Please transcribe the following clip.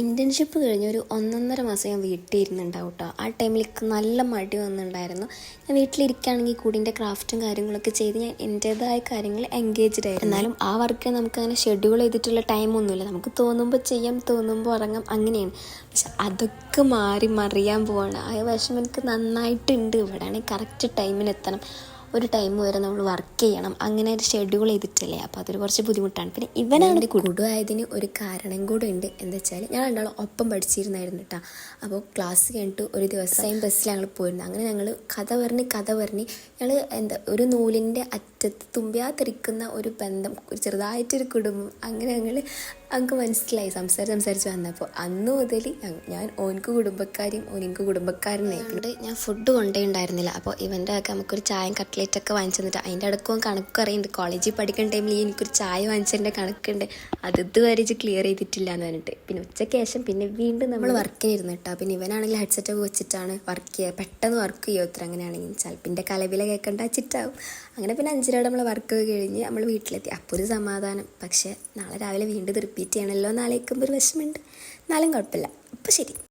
Internship കഴിഞ്ഞ് ഒരു 1.5 മാസം ഞാൻ വീട്ടിൽ ഇരുന്നുണ്ടാവും കേട്ടോ. ആ ടൈമിൽ നല്ല മടി വന്നിട്ടുണ്ടായിരുന്നു. ഞാൻ വീട്ടിലിരിക്കുകയാണെങ്കിൽ കൂടിൻ്റെ ക്രാഫ്റ്റും കാര്യങ്ങളൊക്കെ ചെയ്ത് ഞാൻ എൻ്റേതായ കാര്യങ്ങളിൽ എൻഗേജ്ഡ് ആയിരുന്നു. എന്നാലും ആ വർക്ക് നമുക്കങ്ങനെ ഷെഡ്യൂൾ ചെയ്തിട്ടുള്ള ടൈമൊന്നുമില്ല. നമുക്ക് തോന്നുമ്പോൾ ചെയ്യാം, തോന്നുമ്പോൾ ഉറങ്ങാം, അങ്ങനെയാണ്. പക്ഷെ അതൊക്കെ മാറി മറിയാൻ പോവാണ്. ആ വിഷമം എനിക്ക് നന്നായിട്ടുണ്ട്. ഇവിടെയാണെങ്കിൽ കറക്റ്റ് ടൈമിന് എത്തണം, ഒരു ടൈം വരെ നമ്മൾ വർക്ക് ചെയ്യണം, അങ്ങനെ ഒരു ഷെഡ്യൂൾ ചെയ്തിട്ടില്ലേ. അപ്പോൾ അതൊരു കുറച്ച് ബുദ്ധിമുട്ടാണ്. പിന്നെ ഇവനാണ് കുടുവായതിന് ഒരു കാരണം കൂടെ ഉണ്ട്. എന്താ വെച്ചാൽ ഞാൻ രണ്ടാളും ഒപ്പം പഠിച്ചിരുന്നായിരുന്നു കേട്ടോ. അപ്പോൾ ക്ലാസ് കഴിഞ്ഞിട്ട് ഒരു ദിവസം സെയിം ബസ്സിൽ ഞങ്ങൾ പോയിരുന്നു. അങ്ങനെ ഞങ്ങൾ കഥ പറഞ്ഞ് ഞങ്ങൾ ഒരു നൂലിൻ്റെ അറ്റത്ത് തുമ്പിയാതിരിക്കുന്ന ഒരു ബന്ധം, ഒരു ചെറുതായിട്ടൊരു കുടുംബം, അങ്ങനെ ഞങ്ങൾക്ക് മനസ്സിലായി സംസാരിച്ച് വന്നപ്പോൾ. അന്ന് മുതൽ ഞാൻ ഓനിക്ക് കുടുംബക്കാരും ഓനിക്ക് കുടുംബക്കാരനായിട്ടുണ്ട്. ഞാൻ ഫുഡ് കൊണ്ടുണ്ടായിരുന്നില്ല. അപ്പോൾ ഇവൻ്റെ ഒക്കെ നമുക്കൊരു ചായയും കട്ട്ലേറ്റൊക്കെ വാങ്ങിച്ചു തന്നിട്ട് അതിൻ്റെ അടുക്കും കണക്കും അറിയുന്നുണ്ട്. കോളേജിൽ പഠിക്കുന്ന ടൈമിൽ എനിക്കൊരു ചായ വാങ്ങിച്ചതിൻ്റെ കണക്കുണ്ട്. അത് ഇതുവരെ ക്ലിയർ ചെയ്തിട്ടില്ല എന്ന് പറഞ്ഞിട്ട്. പിന്നെ ഉച്ചയ്ക്ക് ശേഷം പിന്നെ വീണ്ടും നമ്മൾ വർക്കിന് ഇരുന്ന് കേട്ടോ. പിന്നെ ഇവനാണെങ്കിൽ ഹെഡ്സെറ്റൊക്കെ വെച്ചിട്ടാണ് വർക്ക് ചെയ്യുക. പെട്ടെന്ന് വർക്ക് ചെയ്യുമോ അങ്ങനെയാണെങ്കിൽ ചിലപ്പിൻ്റെ കലവില കേൾക്കേണ്ട വെച്ചിട്ടാവും. അങ്ങനെ പിന്നെ 5:30 നമ്മൾ വർക്ക് കഴിഞ്ഞ് നമ്മൾ വീട്ടിലെത്തി. അപ്പോൾ ഒരു സമാധാനം. പക്ഷേ നാളെ രാവിലെ വീണ്ടും റിപ്പീറ്റ് ചെയ്യണമല്ലോ എന്നാലേക്കുമ്പോൾ ഒരു വിഷമമുണ്ട്. എന്നാലും കുഴപ്പമില്ല. അപ്പോൾ ശരി.